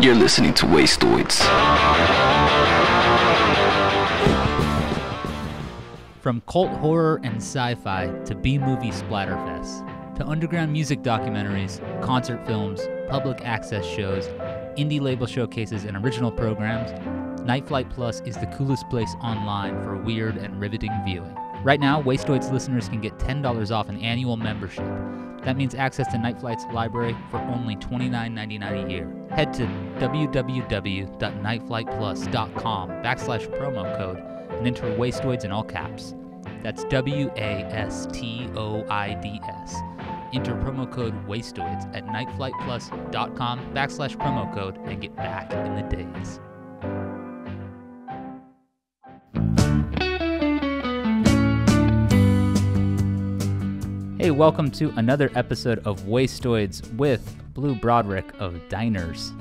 You're listening to WASTOIDS. From cult horror and sci-fi to B-movie splatterfests, to underground music documentaries, concert films, public access shows, indie label showcases, and original programs, Night Flight Plus is the coolest place online for weird and riveting viewing. Right now, WASTOIDS listeners can get $10 off an annual membership. That means access to Night Flight's library for only $29.99 a year. Head to www.nightflightplus.com/promo code and enter WASTOIDS in all caps. That's WASTOIDS. Enter promo code WASTOIDS at nightflightplus.com/promo code and get back in the days. Hey, welcome to another episode of WASTOIDS with Blue Broderick of Diners.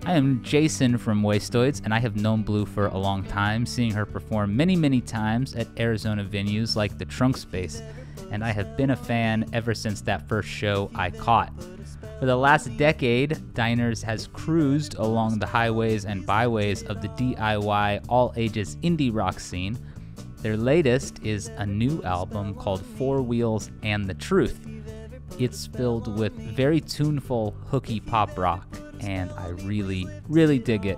I am Jason from WASTOIDS, and I have known Blue for a long time, seeing her perform many times at Arizona venues like the Trunk Space, and I have been a fan ever since that first show I caught. For the last decade, Diners has cruised along the highways and byways of the DIY all-ages indie rock scene. Their latest is a new album called Four Wheels and the Truth. It's filled with very tuneful, hooky pop rock, and I really dig it.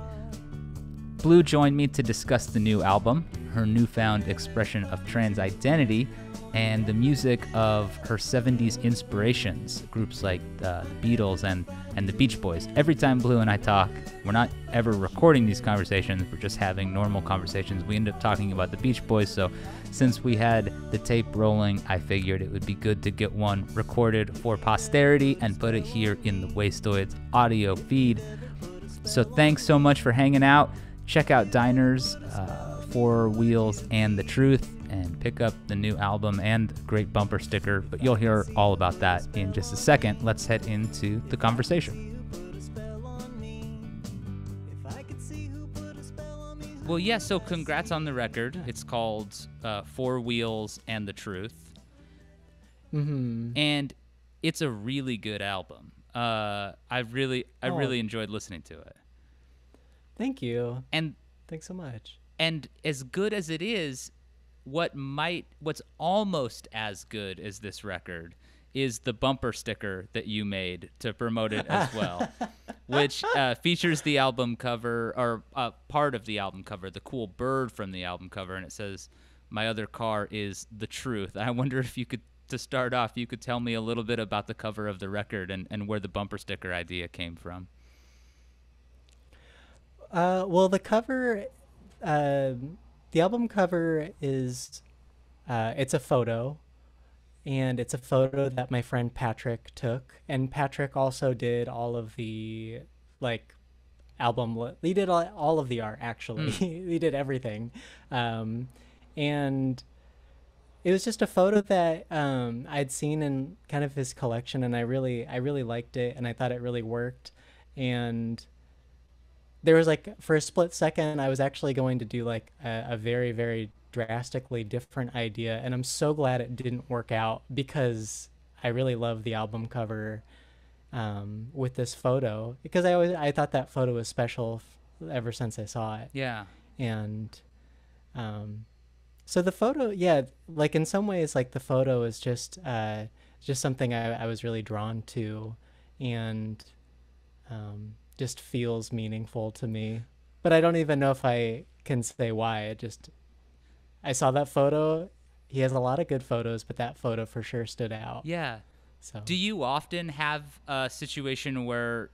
Blue joined me to discuss the new album, her newfound expression of trans identity, and the music of her 70s inspirations, groups like the Beatles and the Beach Boys. Every time Blue and I talk, we're not ever recording these conversations, we're just having normal conversations. We end up talking about the Beach Boys, so since we had the tape rolling, I figured it would be good to get one recorded for posterity and put it here in the WASTOIDS audio feed. So thanks so much for hanging out. Check out Diners, Four Wheels and the Truth, and pick up the new album and great bumper sticker, but you'll hear all about that in just a second. Let's head into the conversation. Well, yeah, so congrats on the record. It's called Four Wheels and the Truth. Mm-hmm. And it's a really good album. I really enjoyed listening to it. Thank you. And thanks so much. And as good as it is, what's almost as good as this record is the bumper sticker that you made to promote it as well, which features the album cover, or part of the album cover, the cool bird from the album cover, and it says, "My other car is the truth." I wonder if you could, to start off, you could tell me a little bit about the cover of the record and where the bumper sticker idea came from. Well, the cover, the album cover is, it's a photo, and it's a photo that my friend Patrick took, and Patrick also did all of the, he did all of the art, actually. He did everything. And it was just a photo that I'd seen in kind of his collection, and I really liked it, and I thought it really worked. And there was for a split second, I was actually going to do a very drastically different idea, and I'm so glad it didn't work out, because I really love the album cover with this photo, because I thought that photo was special ever since I saw it. Yeah. And so the photo, yeah, in some ways, the photo is just something I was really drawn to, and just feels meaningful to me, but I don't even know if I can say why. I saw that photo. He has a lot of good photos, but that photo for sure stood out. Yeah. So do you often have a situation where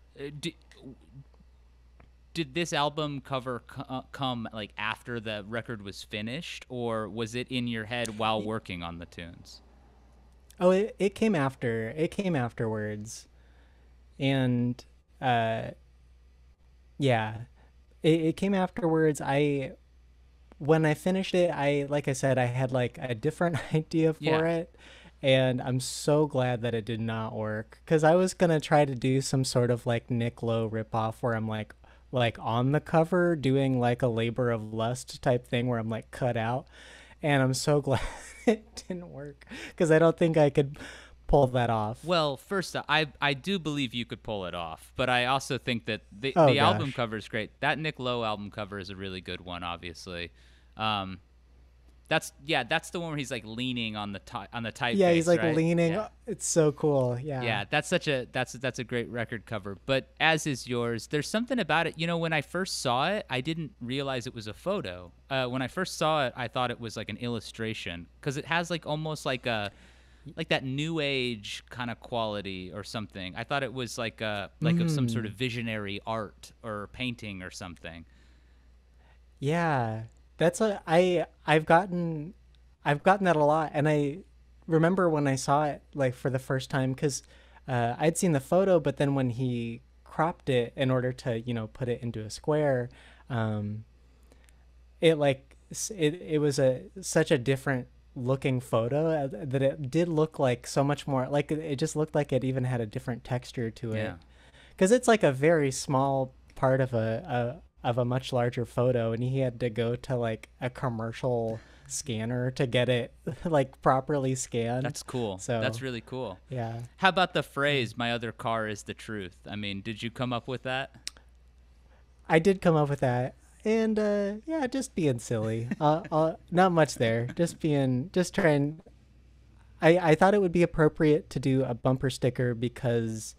did this album cover come after the record was finished, or was it in your head while working on the tunes? Oh, it came after. It came afterwards, and yeah, it came afterwards. When I finished it, like I said, I had a different idea for it, and I'm so glad that it did not work, because I was gonna try to do some sort of Nick Lowe ripoff where I'm on the cover doing a Labor of Lust type thing where I'm cut out, and I'm so glad it didn't work, because I don't think I could pull that off. Well, first, I do believe you could pull it off, but I also think that Oh, the album gosh. cover is great. That Nick Lowe album cover is a really good one, obviously. Um, that's the one where he's like leaning on the typeface. Yeah, he's like right? leaning. Yeah. It's so cool. Yeah. Yeah, that's a great record cover. But as is yours, there's something about it. You know, when I first saw it, I didn't realize it was a photo. When I first saw it, I thought it was like an illustration because it has like almost like that new age kind of quality or something. I thought it was like some sort of visionary art or painting or something. Yeah. That's what I've gotten that a lot, and I remember when I saw it like for the first time because I'd seen the photo, but then when he cropped it in order to put it into a square, it was such a different looking photo that it did look like so much more like it just looked like it even had a different texture to it. Yeah. Because it's like a very small part of a much larger photo, and he had to go to like a commercial scanner to get it like properly scanned. That's cool. So that's really cool. Yeah. How about the phrase "My other car is the truth"? I mean, did you come up with that? I did come up with that, and yeah, just being silly. Not much there. Just trying. I thought it would be appropriate to do a bumper sticker because,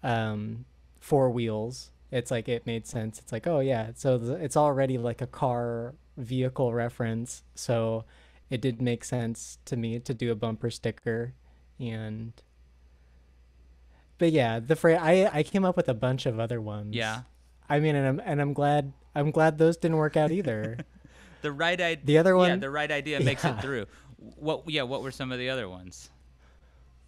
four wheels. It's like it made sense. It's like, oh yeah, so it's already like a car vehicle reference, so it did make sense to me to do a bumper sticker. But yeah, the phrase I came up with a bunch of other ones. Yeah. I mean, and I'm glad those didn't work out either. The right idea. The other one, yeah, the right idea makes it through. What were some of the other ones?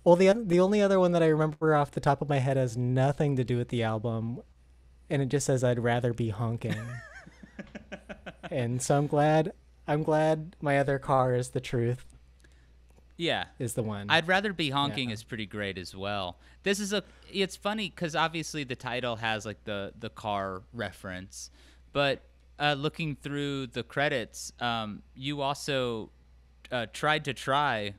Well, the only other one that I remember off the top of my head has nothing to do with the album, and it just says I'd rather be honking. And so I'm glad my other car is the truth. Yeah, is the one. I'd rather be honking is pretty great as well. It's funny because obviously the title has like the car reference, but looking through the credits, you also Tried to Try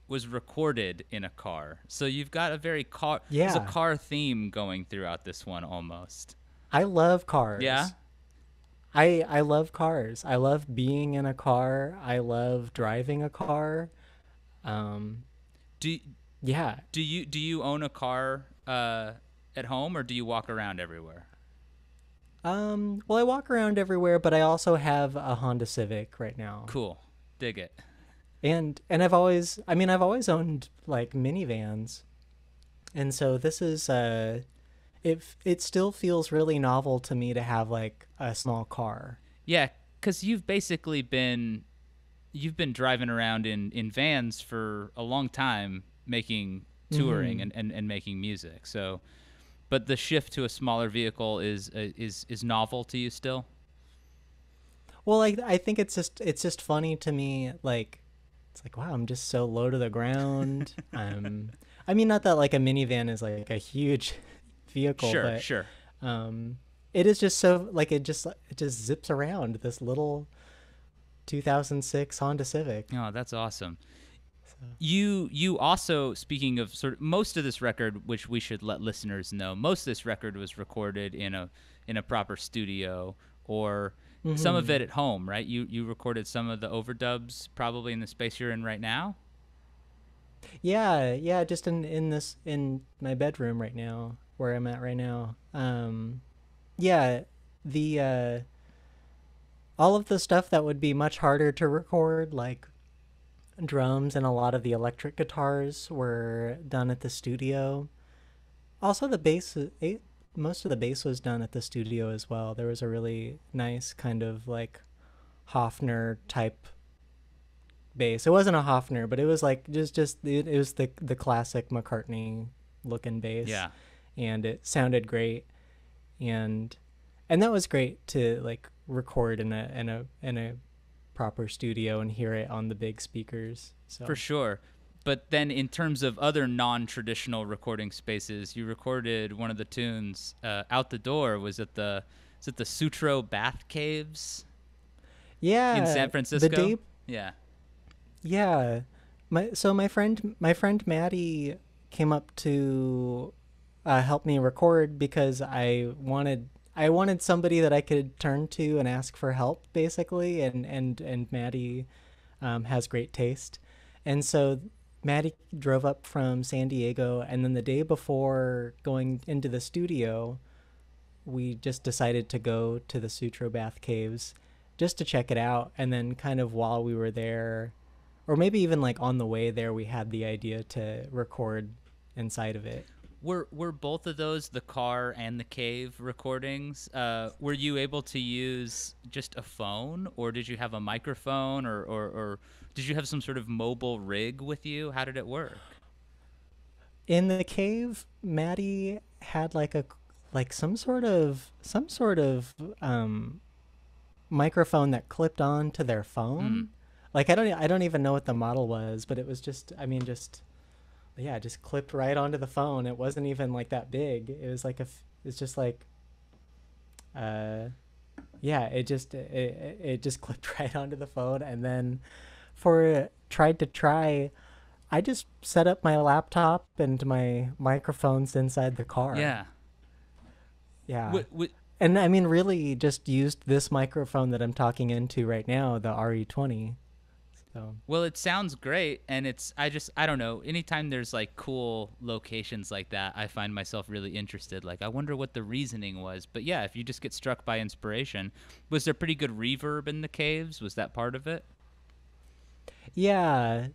was recorded in a car. So you've got a very there's a car theme going throughout this one almost. I love cars. Yeah? I love cars. I love being in a car. I love driving a car. Do you own a car at home, or do you walk around everywhere? Well, I walk around everywhere, but I also have a Honda Civic right now. Cool. Dig it. And I've always owned like minivans. And so this is it still feels really novel to me to have like a small car. Yeah, cuz you've basically been driving around in vans for a long time, making touring and making music. So but the shift to a smaller vehicle is novel to you still? Well, I think it's just funny to me, like it's like, wow, I'm just so low to the ground. I mean, not that like a minivan is like a huge vehicle, but sure. It is just so like it just zips around this little 2006 Honda Civic. Oh, that's awesome. You also, speaking of sort of most of this record, which we should let listeners know, most of this record was recorded in a proper studio, or some of it at home, right? You recorded some of the overdubs probably in the space you're in right now? Yeah, just in my bedroom right now, where I'm at right now. Yeah, the all of the stuff that would be much harder to record, like drums and a lot of the electric guitars, were done at the studio. Also, the bass, most of the bass was done at the studio as well. There was a really nice kind of like Hofner type bass. It wasn't a Hofner, but it was like it was the classic McCartney looking bass. Yeah. And it sounded great, and that was great to like record in a proper studio and hear it on the big speakers. So. For sure. But then in terms of other non-traditional recording spaces, you recorded one of the tunes Out the Door. Was it the Sutro Bath Caves? Yeah. In San Francisco? Yeah. my friend Maddie came up to help me record because I wanted somebody that I could turn to and ask for help, basically. And Maddie has great taste, and so Maddie drove up from San Diego, and then the day before going into the studio, we just decided to go to the Sutro Bath Caves just to check it out. And then kind of while we were there, or maybe even like on the way there, we had the idea to record inside of it. Were both of those, the car and the cave recordings? Were you able to use just a phone, or did you have a microphone, or did you have some sort of mobile rig with you? How did it work? In the cave, Maddie had some sort of microphone that clipped on to their phone. Like I don't even know what the model was, but it was just, I mean, just clipped right onto the phone. It wasn't even like that big. It was like it's just like yeah, it just clipped right onto the phone. And then I just set up my laptop and my microphones inside the car. Yeah. Yeah. And I mean, really just used this microphone that I'm talking into right now, the RE20. So. Well, it sounds great, and I don't know. Anytime there's like cool locations like that, I find myself really interested. Like, I wonder what the reasoning was. But yeah, if you just get struck by inspiration, was there pretty good reverb in the caves? Was that part of it? Yeah.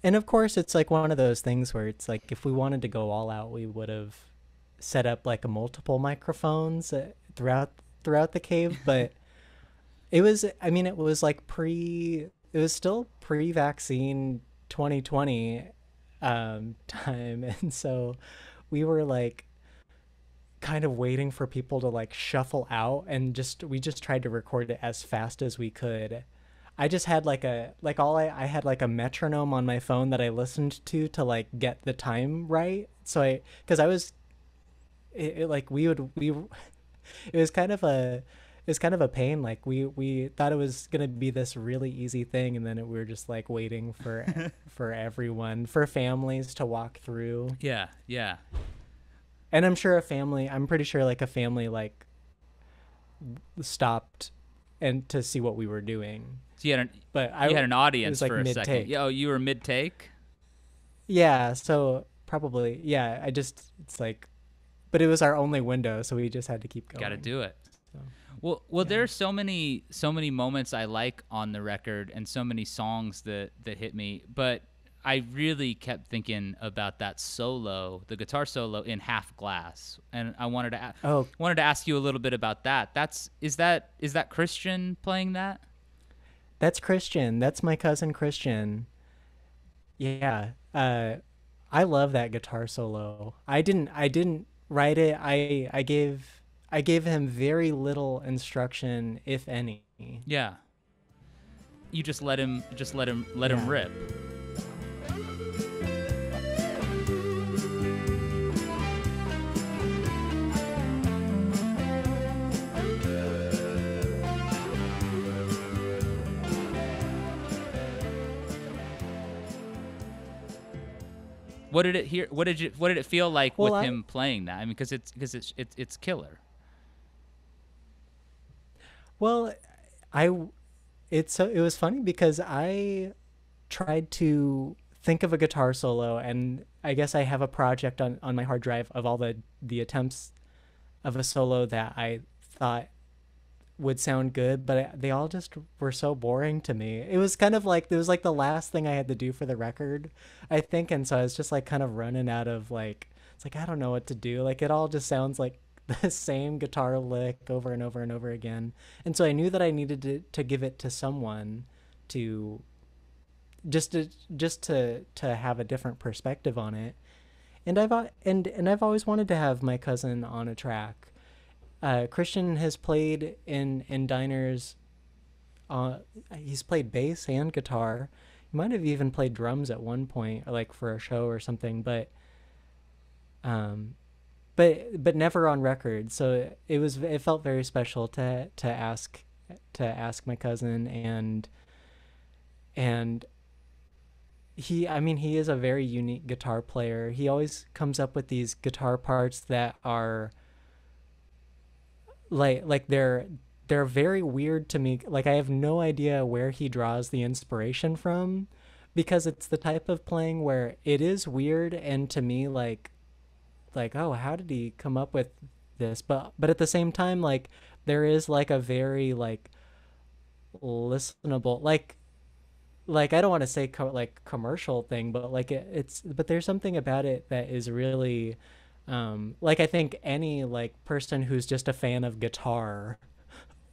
And of course, it's like one of those things where it's like if we wanted to go all out, we would have set up like multiple microphones throughout the cave. But it was like it was still pre-vaccine 2020 time. And so we were like kind of waiting for people to like shuffle out, and we just tried to record it as fast as we could. I just had I had like a metronome on my phone that I listened to like get the time right. So because I was, it like we it was kind of a pain. Like we thought it was gonna be this really easy thing, and then we were just like waiting for everyone, for families to walk through. Yeah, yeah. And I'm pretty sure like a family like stopped and to see what we were doing. So you had an audience like for a mid-take. second. Yeah, oh, you were mid-take? Yeah, so probably, yeah. It's like, but it was our only window, so we just had to keep going. Got to do it. So, Well, yeah. there's so many moments I like on the record, and so many songs that hit me. But I really kept thinking about that solo, the guitar solo in Half Glass, and I wanted to ask you a little bit about that. Is that Christian playing that? That's Christian. That's my cousin Christian. Yeah. I love that guitar solo. I didn't write it. I gave him very little instruction, if any. Yeah. You just let him rip. What did it feel like with him playing that? I mean, because it's killer. Well, it was funny because I tried to think of a guitar solo, and I guess I have a project on my hard drive of all the attempts of a solo that I thought would sound good, but they all just were so boring to me. It was like the last thing I had to do for the record, I think, and so I was just like kind of running out of like, it's like I don't know what to do. Like it all just sounds like the same guitar lick over and over and over again. And so I knew that I needed to give it to someone to just to have a different perspective on it. And I've always wanted to have my cousin on a track. Christian has played in diners. He's played bass and guitar. He might have even played drums at one point, like for a show or something. But never on record. So it felt very special to ask my cousin, and he is a very unique guitar player. He always comes up with these guitar parts that are like they're very weird to me. Like I have no idea where he draws the inspiration from, because it's the type of playing where it is weird, and to me like oh, how did he come up with this? But at the same time, like there is like a very like listenable, like I don't want to say like commercial thing, but like it's but there's something about it that is really like I think any like person who's just a fan of guitar,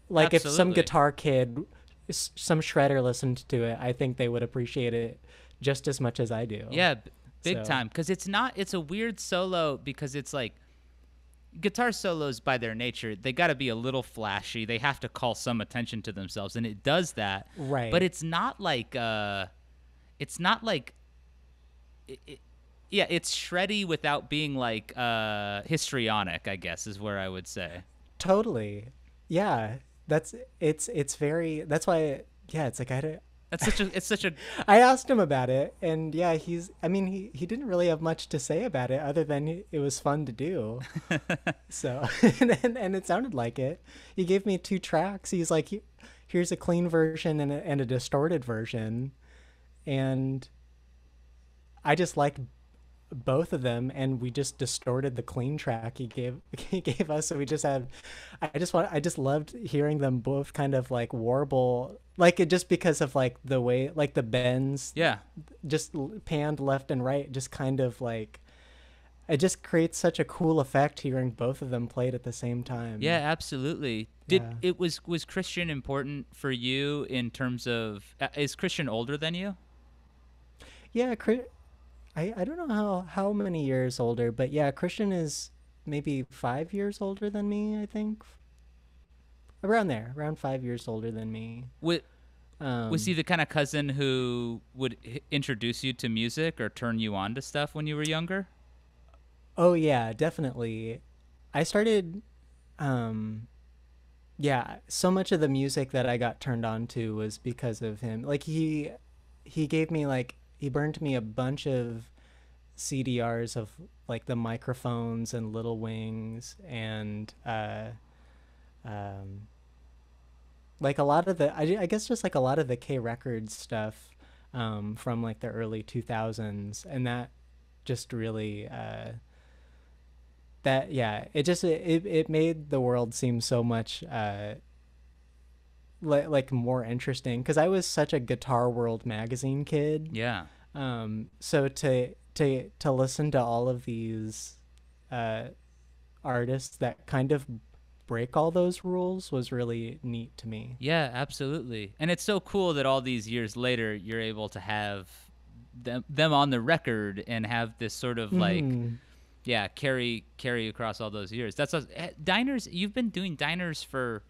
like if some Absolutely. guitar kid, some shredder listened to it, I think they would appreciate it just as much as I do. Yeah, big So time. Because it's a weird solo because it's like guitar solos by their nature, they got to be a little flashy. They have to call some attention to themselves, and it does that. But right. it's not like, yeah, it's shreddy without being like histrionic, I guess is where I would say. Totally. Yeah. That's it's very that's why yeah, it's like It's such a I asked him about it, and yeah, I mean, he didn't really have much to say about it other than it was fun to do. So, and it sounded like it. He gave me two tracks. He's like, here's a clean version and a distorted version. And I just liked both of them, and we just distorted the clean track he gave us. So we just had, I just loved hearing them both kind of like warble, like it just because of like the way, like the bends, yeah. just panned left and right, just kind of like it just creates such a cool effect hearing both of them played at the same time. Yeah, absolutely. Yeah. Was Christian important for you in terms of is Christian older than you? Yeah, I don't know how many years older, but yeah, Christian is maybe 5 years older than me, I think. Around there, around 5 years older than me. Was he Um, the kind of cousin who would introduce you to music or turn you on to stuff when you were younger? oh yeah, definitely. I started, um, yeah, so much of the music that I got turned on to was because of him. Like he gave me like he burned me a bunch of CDRs of like the microphones and Little Wings and um like a lot of I guess just like a lot of the K Records stuff from like the early 2000s, and that just really that yeah, it made the world seem so much like more interesting, because I was such a Guitar World magazine kid. Yeah. So to listen to all of these uh artists that kind of break all those rules was really neat to me. Yeah, absolutely. And it's so cool that all these years later you're able to have them on the record and have this sort of like Hmm. yeah, carry across all those years. Diners, you've been doing diners for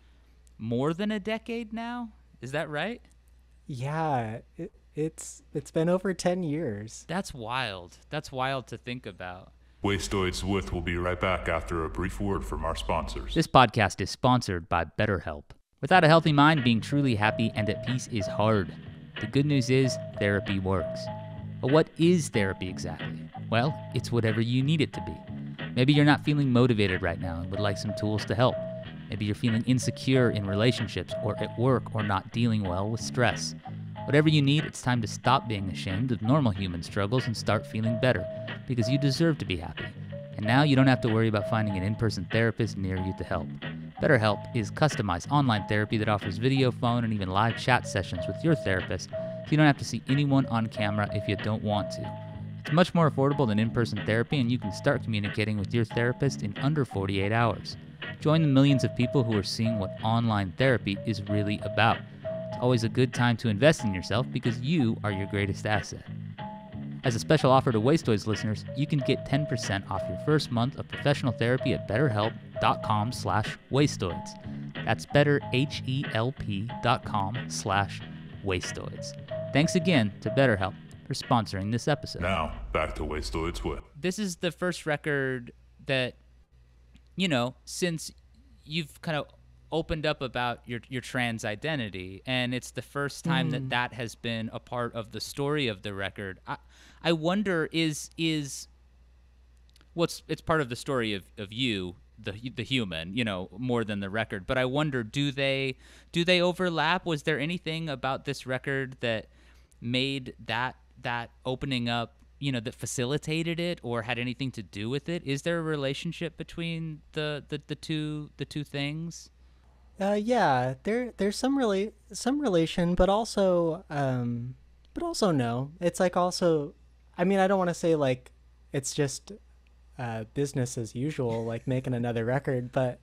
more than a decade now? Is that right? Yeah, it's been over 10 years. That's wild. That's wild to think about. WASTOIDS with will be right back after a brief word from our sponsors. This podcast is sponsored by BetterHelp. Without a healthy mind, being truly happy and at peace is hard. The good news is therapy works. But what is therapy exactly? Well, it's whatever you need it to be. Maybe you're not feeling motivated right now and would like some tools to help. Maybe you're feeling insecure in relationships or at work or not dealing well with stress. Whatever you need, it's time to stop being ashamed of normal human struggles and start feeling better, because you deserve to be happy. And now you don't have to worry about finding an in-person therapist near you to help. BetterHelp is customized online therapy that offers video, phone, and even live chat sessions with your therapist, so you don't have to see anyone on camera if you don't want to. It's much more affordable than in-person therapy, and you can start communicating with your therapist in under 48 hours. Join the millions of people who are seeing what online therapy is really about. It's always a good time to invest in yourself because you are your greatest asset. As a special offer to WasteToys listeners, you can get 10% off your first month of professional therapy at betterhelp.com/wastoids. That's betterhelp.com/wastoids. Thanks again to BetterHelp for sponsoring this episode. Now, back to WASTOIDS with. This is the first record that, since you've kind of opened up about your trans identity, and it's the first time that has been a part of the story of the record. I wonder is it's part of the story of you, the human, more than the record. But I wonder, do they overlap? Was there anything about this record that made that opening up, that facilitated it or had anything to do with it? Is there a relationship between the two things? Yeah, there's some relation, but also no. It's like also, I mean, I don't want to say like it's just business as usual, like making another record, but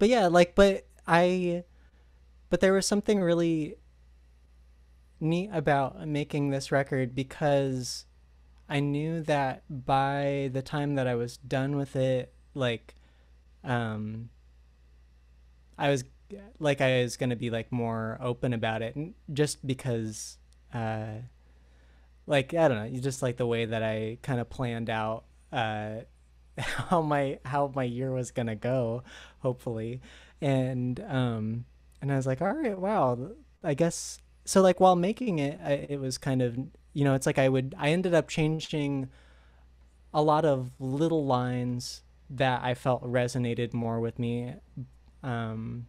yeah, like, but there was something really neat about making this record, because I knew that by the time that I was done with it, like, I was going to be like more open about it, and just because, like, I don't know, just like the way that I kind of planned out, how my year was going to go, hopefully. And I was like, all right, wow, I guess. So like while making it, it was kind of, it's like I ended up changing a lot of little lines that I felt resonated more with me, and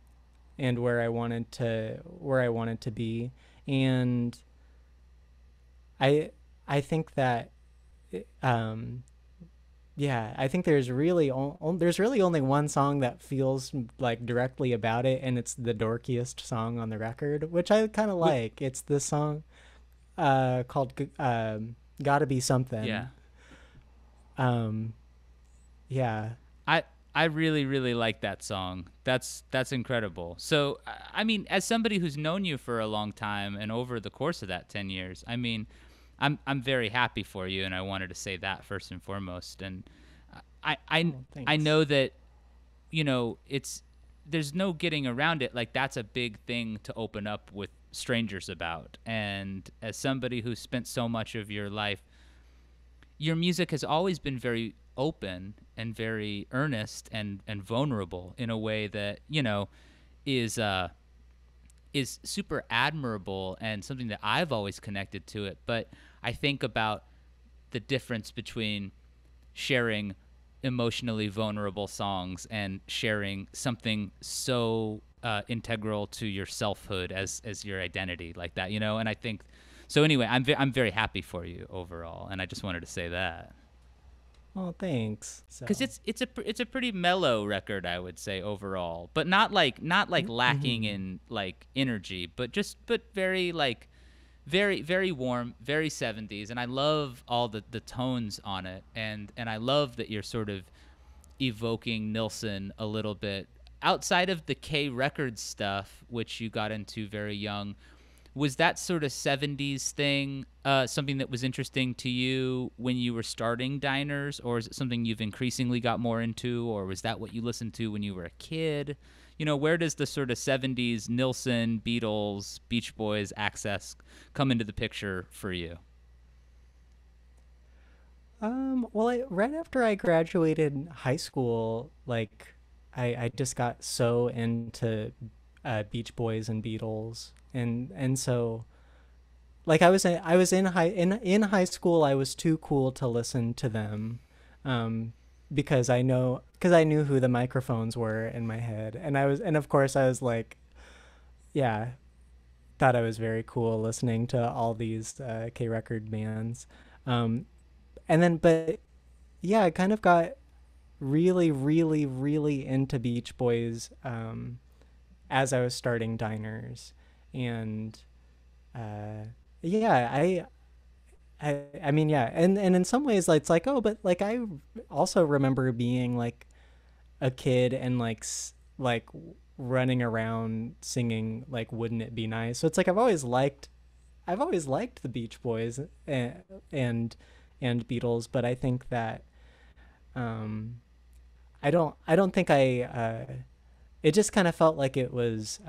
where I wanted to be. And I think that, yeah, I think there's really only one song that feels like directly about it, and it's the dorkiest song on the record, which I kind of like. It's this song called Gotta Be Something. Yeah. Yeah. I really, really like that song. That's incredible. So, I mean, as somebody who's known you for a long time and over the course of that 10 years, I mean, I'm very happy for you, and I wanted to say that first and foremost. And I know that, there's no getting around it. Like, that's a big thing to open up with strangers about. And as somebody who's spent so much of your life, your music has always been very open and very earnest and vulnerable in a way that, is super admirable and something that I've always connected to it. But I think about the difference between sharing emotionally vulnerable songs and sharing something so integral to your selfhood as your identity like that, and I think so. Anyway, I'm very happy for you overall, and I just wanted to say that. Oh, thanks. Because it's a pretty mellow record, I would say, overall, but not like lacking in like energy, but very like very warm, very 70s, and I love all the tones on it, and I love that you're sort of evoking Nilsson a little bit outside of the K Records stuff, which you got into very young. Was that sort of 70s thing something that was interesting to you when you were starting Diners, or is it something you've increasingly got more into, or was that what you listened to when you were a kid? Where does the sort of 70s Nilsson, Beatles, Beach Boys access come into the picture for you? Well, right after I graduated high school, like I just got so into Beach Boys and Beatles, and so like I was in high school, I was too cool to listen to them, because I knew who the Microphones were in my head, and of course I was like, yeah, thought I was very cool listening to all these K record bands, and then but yeah, I kind of got really, really, really into Beach Boys as I was starting Diners, and yeah, I mean, yeah, and in some ways it's like, oh, but like I also remember being like a kid and like running around singing like "Wouldn't It Be Nice?" So it's like I've always liked the Beach Boys and Beatles, but I think that I don't think it just kind of felt like it was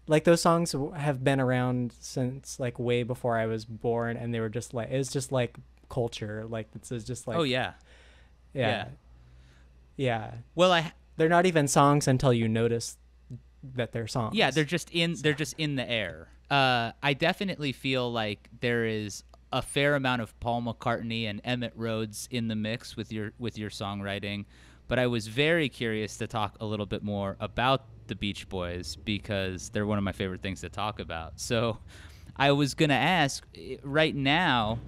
like those songs have been around since like way before I was born, and they were just like, it was just like culture, like it's just like, oh yeah. yeah. Well, they're not even songs until you notice that they're songs. Yeah, they're just in the air. I definitely feel like there is a fair amount of Paul McCartney and Emmett Rhodes in the mix with your songwriting, but I was very curious to talk a little bit more about the Beach Boys because they're one of my favorite things to talk about. So I was going to ask right now,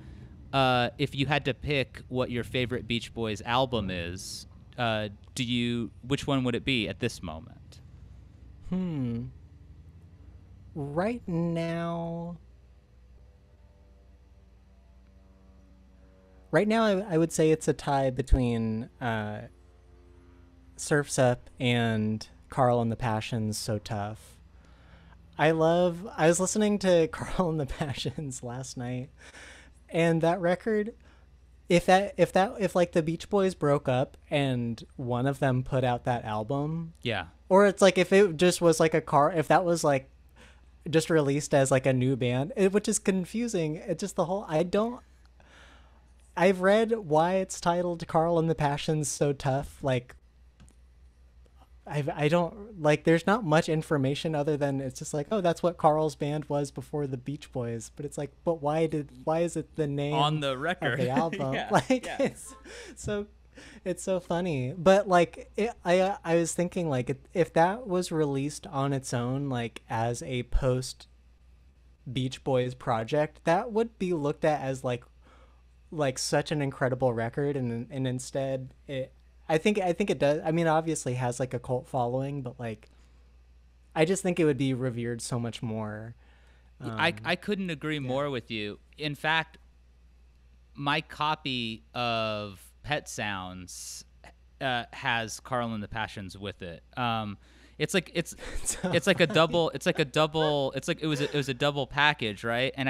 if you had to pick what your favorite Beach Boys album is, which one would it be at this moment? Right now, I would say it's a tie between Surf's Up and Carl and the Passions, So Tough. I was listening to Carl and the Passions last night, and that record, if like the Beach Boys broke up and one of them put out that album, Yeah. or it's like if it just was like if that was like just released as like a new band, which is confusing. It's just the whole, I've read why it's titled Carl and the Passions So Tough. Like, I don't, like, there's not much information other than it's just like, oh, that's what Carl's band was before the Beach Boys. But it's like, but why is it the name On the record of the album? Yeah, like, yeah. It's so funny. But like, I was thinking, like, if that was released on its own, like as a post Beach Boys project, that would be looked at as like such an incredible record, and instead I think it does. I mean, obviously has like a cult following, but like I just think it would be revered so much more. I couldn't agree more with you. In fact, my copy of Pet Sounds has Carl and the Passions with it. It's like it was a double package, right? And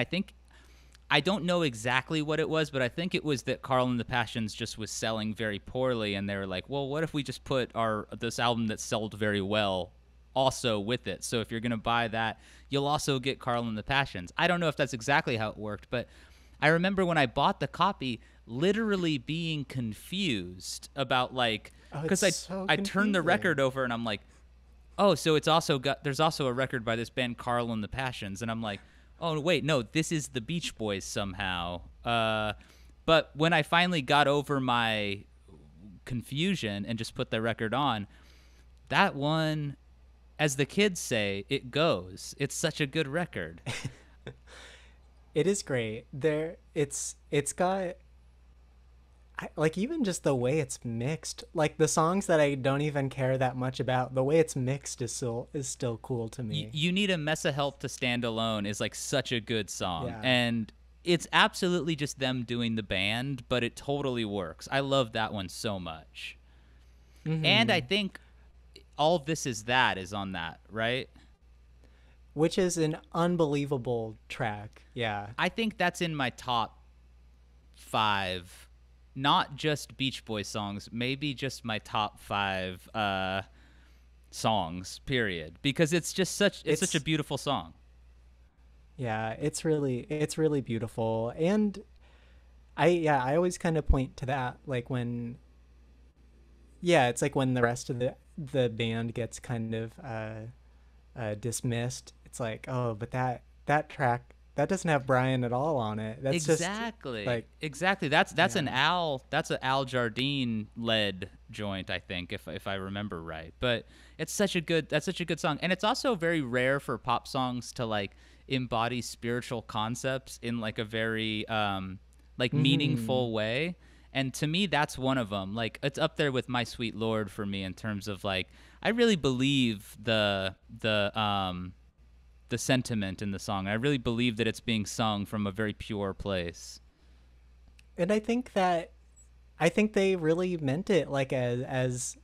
I don't know exactly what it was, but I think it was that Carl and the Passions just was selling very poorly, and they were like, well, what if we just put this album that sold very well also with it? So if you're going to buy that, you'll also get Carl and the Passions. I don't know if that's exactly how it worked, but I remember when I bought the copy literally being confused about, like, because I turned the record over and I'm like, oh, so there's also a record by this band Carl and the Passions, and I'm like, oh, wait, no, this is the Beach Boys somehow. But when I finally got over my confusion and just put the record on, that one, as the kids say, it goes. It's such a good record. It is great. It's got, like, even just the way it's mixed, like the songs that I don't even care that much about, the way it's mixed is still cool to me. You Need a Mess of Help to Stand Alone is like such a good song. Yeah. And it's absolutely just them doing the band, but it totally works. I love that one so much. Mm-hmm. And I think All This Is That is on that, right? Which is an unbelievable track. Yeah. I think that's in my top 5. Not just Beach Boys songs, maybe just my top 5 songs, period. Because it's just such a beautiful song. Yeah, it's really beautiful. And I always kind of point to that, like when, it's like when the rest of the band gets kind of dismissed, it's like, oh, but that track, that doesn't have Brian at all on it. That's exactly. That's an Al Jardine led joint, I think, if I remember right. But that's such a good song, and it's also very rare for pop songs to like embody spiritual concepts in like a very meaningful way. And to me, that's one of them. Like, it's up there with My Sweet Lord for me in terms of like, I really believe the sentiment in the song. I really believe that it's being sung from a very pure place. And I think they really meant it, like as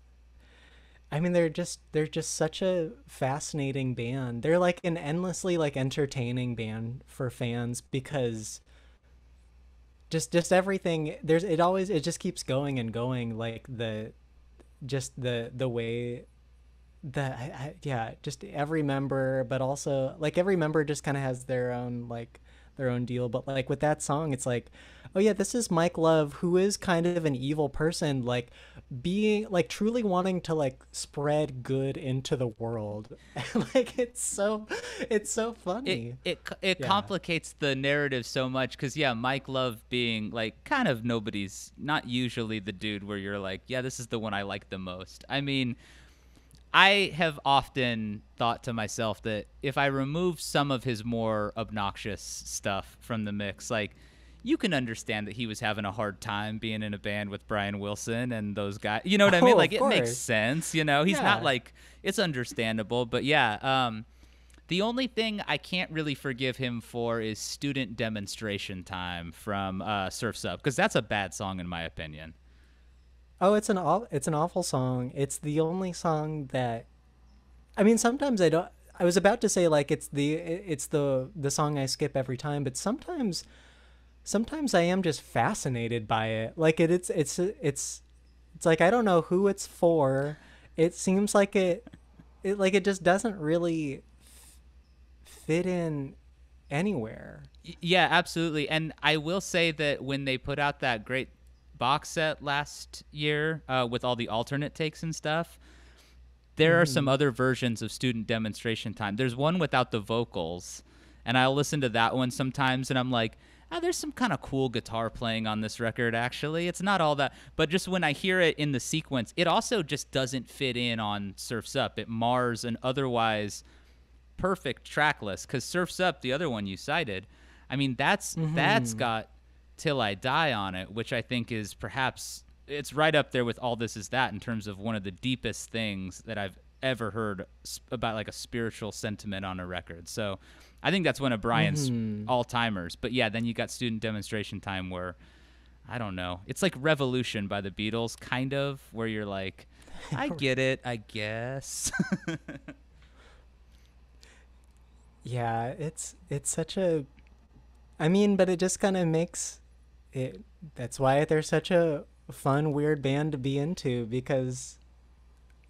I mean, they're just such a fascinating band. They're like an endlessly like entertaining band for fans, because just everything, it just keeps going and going, like the way that just every member, but also like every member just kind of has their own like their own deal. But like with that song, it's like, oh yeah, this is Mike Love, who is kind of an evil person, like being like truly wanting to like spread good into the world. Like it's so funny. It Yeah. complicates the narrative so much because yeah, Mike Love being like kind of nobody's, not usually the dude where you're like, yeah, this is the one I like the most. I mean, I have often thought to myself that if I remove some of his more obnoxious stuff from the mix, like you can understand that he was having a hard time being in a band with Brian Wilson and those guys. You know what I mean? Oh, Like of it makes course. sense, you know? He's not Yeah. like, it's understandable, but yeah, the only thing I can't really forgive him for is Student Demonstration Time from Surf's Up, because that's a bad song in my opinion. Oh, it's an awful song. It's the only song that, I mean, sometimes I don't. I was about to say like it's the song I skip every time, but sometimes I am just fascinated by it. Like it's like I don't know who it's for. It seems like it just doesn't really fit in anywhere. Yeah, absolutely. And I will say that when they put out that great box set last year with all the alternate takes and stuff, there are some other versions of Student Demonstration Time. There's one without the vocals, and I'll listen to that one sometimes, and I'm like, oh, there's some kind of cool guitar playing on this record, actually. It's not all that. But just when I hear it in the sequence, it also just doesn't fit in on Surf's Up. It mars an otherwise perfect track list, because Surf's Up, the other one you cited, I mean, that's got Till I Die on it, which I think is perhaps, it's right up there with All This Is That in terms of one of the deepest things that I've ever heard about like a spiritual sentiment on a record. So I think that's one of Brian's all-timers. But yeah, then you got Student Demonstration Time where, I don't know, it's like Revolution by the Beatles, kind of, where you're like, I get it, I guess. Yeah, it's such a, I mean, but it just kind of makes it, that's why they're such a fun, weird band to be into, because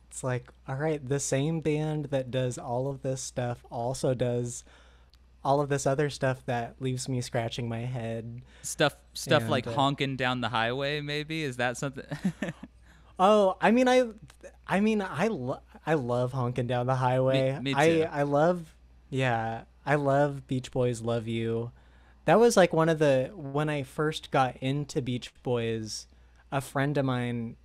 it's like, all right, the same band that does all of this stuff also does all of this other stuff that leaves me scratching my head. Stuff like And honking down the highway, maybe? Is that something? oh, I love honking down the highway. Me too. I love, yeah, I love Beach Boys Love You. That was like one of the, when I first got into Beach Boys, a friend of mine,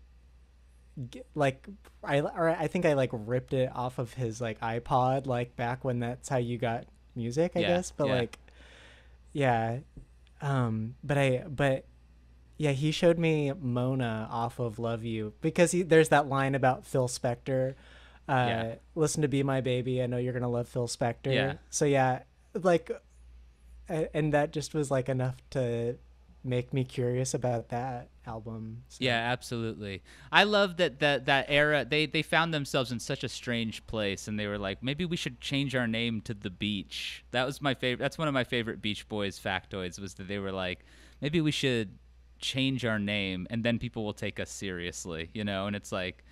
like, I think I like ripped it off of his like iPod, like back when that's how you got music, I Yeah, guess. But yeah. like, yeah, but yeah, he showed me Mona off of Love You, because there's that line about Phil Spector. Yeah. Listen to Be My Baby. I know you're gonna love Phil Spector. Yeah. So yeah, like, and that just was like enough to make me curious about that album. So. Yeah, absolutely. I love that era. They found themselves in such a strange place, and they were like, maybe we should change our name to The Beach. That was my favorite. That's one of my favorite Beach Boys factoids, was that they were like, maybe we should change our name, and then people will take us seriously, you know. And it's like,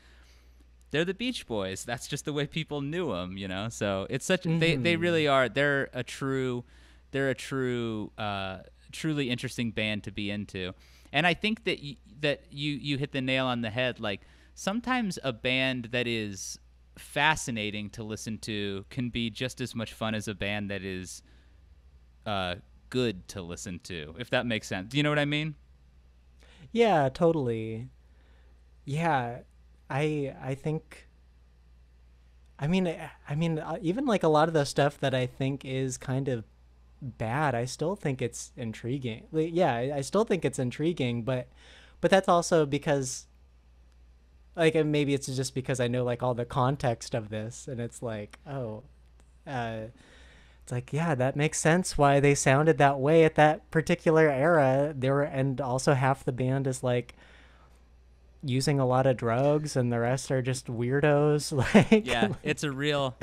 they're the Beach Boys. That's just the way people knew them, you know. So it's such they really are. They're a true truly interesting band to be into. And I think that you hit the nail on the head. Like, sometimes a band that is fascinating to listen to can be just as much fun as a band that is good to listen to, if that makes sense. Do you know what I mean? Yeah, totally. Yeah, I think. Even like a lot of the stuff that I think is kind of bad, I still think it's intriguing. Like, yeah, I still think it's intriguing, but that's also because, like, and maybe it's just because I know like all the context of this, and it's like, oh, it's like, yeah, that makes sense why they sounded that way at that particular era. And also half the band is like using a lot of drugs, and the rest are just weirdos. Like, Yeah, it's a real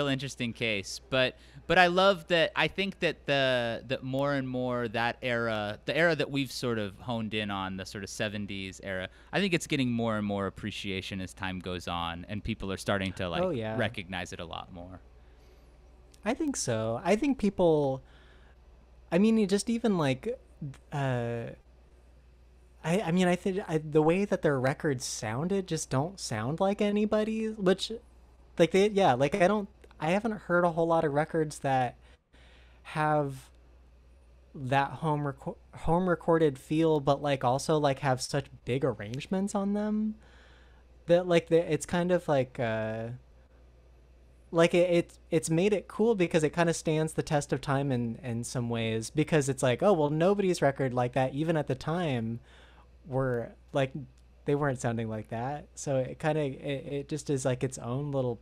interesting case. But I love that. I think that that more and more that era, the era that we've sort of honed in on, the sort of 70s era, I think it's getting more and more appreciation as time goes on, and people are starting to like Oh, yeah. recognize it a lot more. I think so. I think people, I mean, you just even like, I mean, I think the way that their records sounded just don't sound like anybody, which, like yeah, like I haven't heard a whole lot of records that have that home recorded feel, but like also like have such big arrangements on them that like it's kind of like it's made it cool because it kind of stands the test of time in some ways, because it's like, oh well, nobody's record like that even at the time were like, they weren't sounding like that, so it kind of it just is like its own little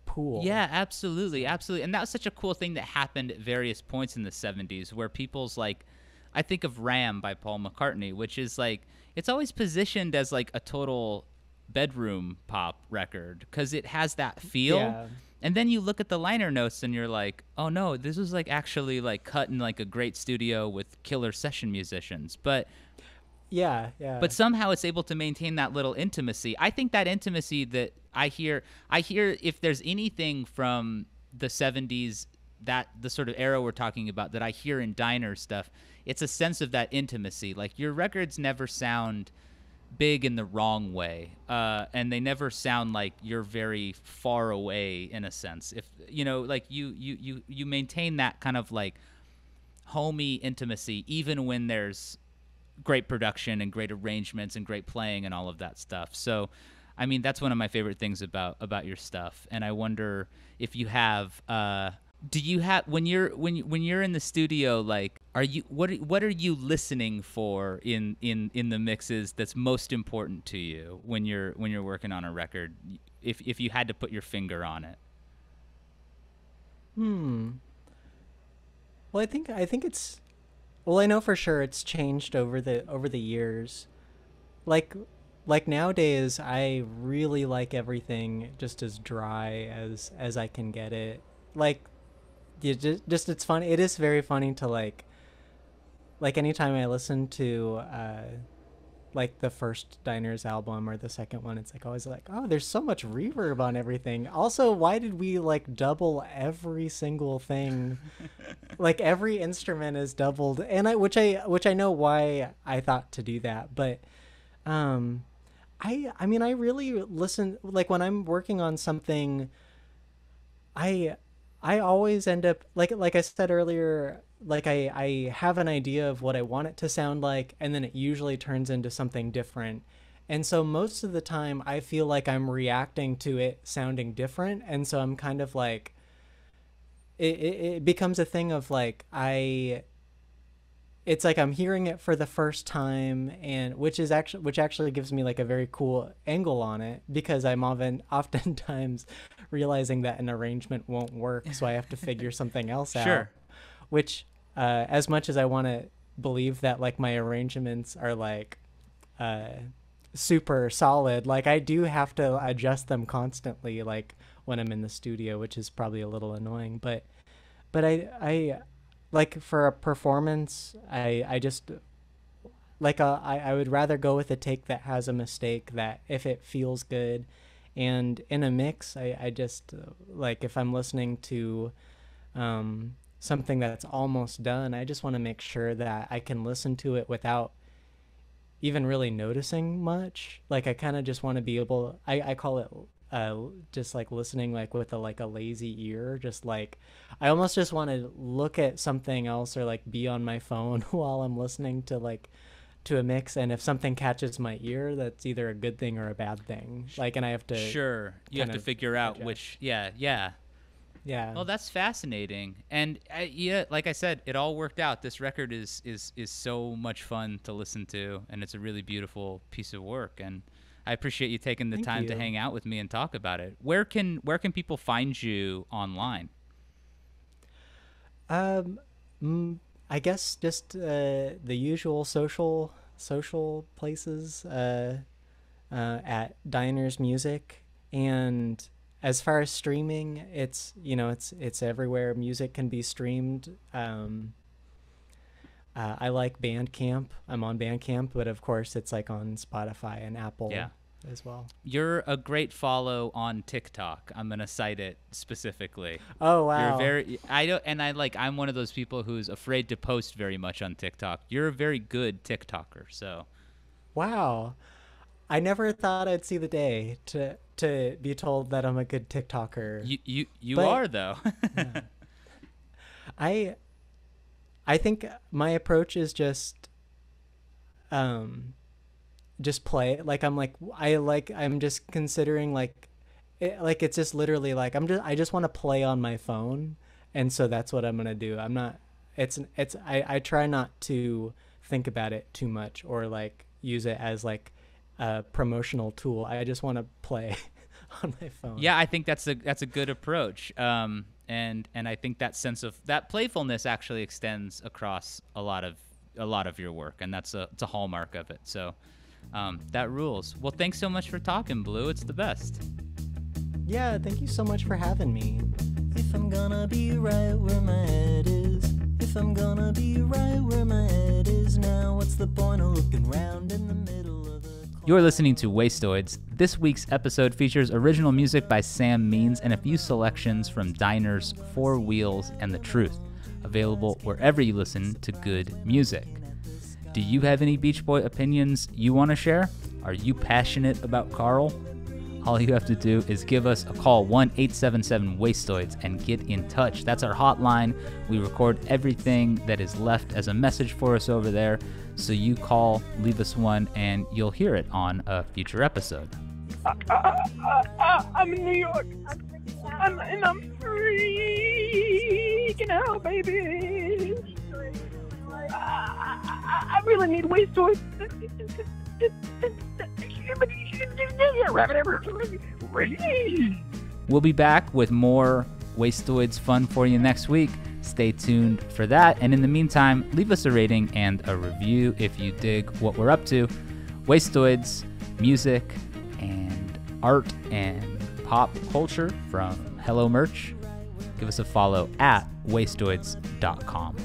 pool. Yeah, absolutely, absolutely. And that was such a cool thing that happened at various points in the 70s where people's like, I think of Ram by Paul McCartney, which is like, it's always positioned as like a total bedroom pop record because it has that feel. Yeah. And then you look at the liner notes and you're like, oh no, this was like actually like cut in like a great studio with killer session musicians. But But somehow it's able to maintain that little intimacy. I think that intimacy that I hear if there's anything from the 70s, that the sort of era we're talking about that I hear in diner stuff, it's a sense of that intimacy. Like your records never sound big in the wrong way, and they never sound like you're very far away in a sense. If you know, like you maintain that kind of like homey intimacy even when there's great production and great arrangements and great playing and all of that stuff. So I mean, that's one of my favorite things about your stuff. And I wonder if you have do you have when you're in the studio, like what are you listening for in the mixes that's most important to you when you're working on a record, if you had to put your finger on it? Well, I think it's, well, I know for sure it's changed over the years. Like nowadays, I really like everything just as dry as I can get it. Like, you just it's fun. It is very funny to like anytime I listen to like the first Diners album or the second one, it's like always like, oh, there's so much reverb on everything. Also, why did we like double every single thing? Like every instrument is doubled, and which I know why I thought to do that, but I mean, I really listen, like when I'm working on something, I always end up like I said earlier, like I have an idea of what I want it to sound like, and then it usually turns into something different. And so most of the time I feel like I'm reacting to it sounding different, and so I'm kind of like it becomes a thing of like it's like I'm hearing it for the first time, and which actually gives me like a very cool angle on it, because I'm oftentimes realizing that an arrangement won't work, so I have to figure something else out. Sure. Which as much as I want to believe that like my arrangements are like super solid, like I do have to adjust them constantly, like when I'm in the studio, which is probably a little annoying, but I like for a performance, I just like I would rather go with a take that has a mistake, that if it feels good. And in a mix, I just like if I'm listening to something that's almost done, I just want to make sure that I can listen to it without even really noticing much. Like I kind of just want to be able, I call it just like listening like with a lazy ear, just like I almost just want to look at something else or like be on my phone while I'm listening to a mix, and if something catches my ear, that's either a good thing or a bad thing. Like, and I have to You have to figure out adjust. which. Yeah. Well, that's fascinating, and yeah, like I said, it all worked out. This record is so much fun to listen to, and it's a really beautiful piece of work. And I appreciate you taking the Thank time to you. hang out with me and talk about it. Where can people find you online? I guess just the usual social places, at Diners Music. And as far as streaming, it's it's everywhere music can be streamed. I like Bandcamp. I'm on Bandcamp, but of course it's like on Spotify and Apple. Yeah. as well. You're a great follow on TikTok. I'm gonna cite it specifically. Oh wow. I'm one of those people who's afraid to post very much on TikTok. You're a very good TikToker, so. Wow. I never thought I'd see the day to be told that I'm a good TikToker. You are though. I think my approach is just play. Like I'm just considering it's just literally like I just want to play on my phone, and so that's what I'm gonna do. I'm not. I try not to think about it too much or like use it as like a promotional tool. I just want to play on my phone. Yeah, I think that's a good approach. And I think that sense of that playfulness actually extends across a lot of your work, and it's a hallmark of it. So that rules. Well, thanks so much for talking, Blue. It's the best. Yeah, thank you so much for having me. If I'm gonna be right where my head is, if I'm gonna be right where my head is now, what's the point of looking round in the middle of a... You're listening to Wastoids. This week's episode features original music by Sam Means and a few selections from Diners, Four Wheels, and The Truth, available wherever you listen to good music. Do you have any Beach Boy opinions you want to share? Are you passionate about Carl? All you have to do is give us a call, 1-877-WASTOIDS, and get in touch. That's our hotline. We record everything that is left as a message for us over there. So you call, leave us one, and you'll hear it on a future episode. I'm in New York. I'm freaking out, baby. I really need Wastoids. We'll be back with more Wastoids fun for you next week. Stay tuned for that. And in the meantime, leave us a rating and a review if you dig what we're up to. Wastoids, music and art and pop culture from Hello Merch. Give us a follow at wastoids.com.